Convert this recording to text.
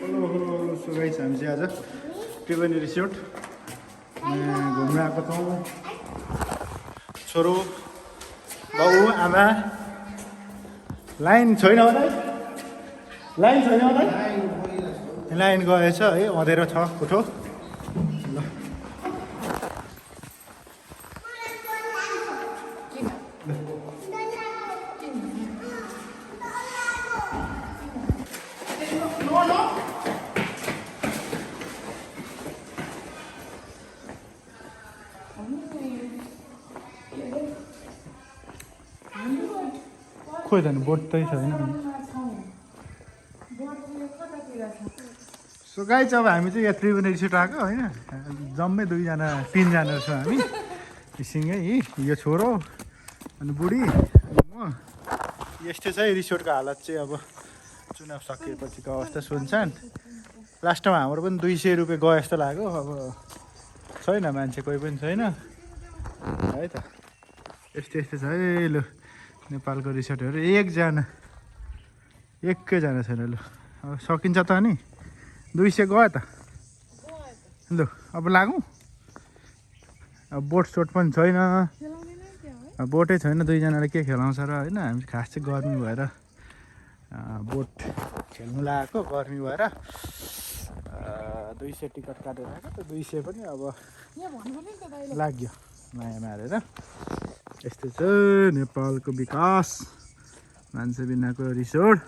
Hello so guys हामी चाहिँ आज त्रिवेणी रिसोर्ट घुम्न आएको छौँ। छोरो बाउ आमा लाइन छैन होला लाइन गएछ है अँधेरो छ कोठो। ल खोइ त बोट त छैन। सो गाइस अब हामी चाहिँ यहाँ त्रिवेणी रिसोर्ट आएको होइन। जम्मै तिनजना छौँ हामी सँगै। यो छोरो अनि बुढी अनि म। यस्तै छ है रिसोर्टको हालत चाहिँ। अब चुनाव सकिएपछिको अवस्था सुनसान। लास्टमा हाम्रो पनि 200 रुपियाँ गयो जस्तो लाग्यो। अब छैन मान्छे कोही पनि छैन है त। यस्तै छ है। लु नेपालको रिसोर्टहरू एकैजना छैन। लु अब सकिन्छ त नि 200 गयो त। लु अब लागौँ। अब बोट पनि छैन। बोटै छैन। दुईजनाले के खेलाउँछ र होइन। हामी खास चाहिँ गर्मी भएर बोट खेल्नु लागेको। गर्मी भएर 200 टिकट काटेर आएको त 200 पनि अब लाग्यो माया मारेर। यस्तो छ नेपालको विकास। मान्छे बिनाको रिसोर्ट।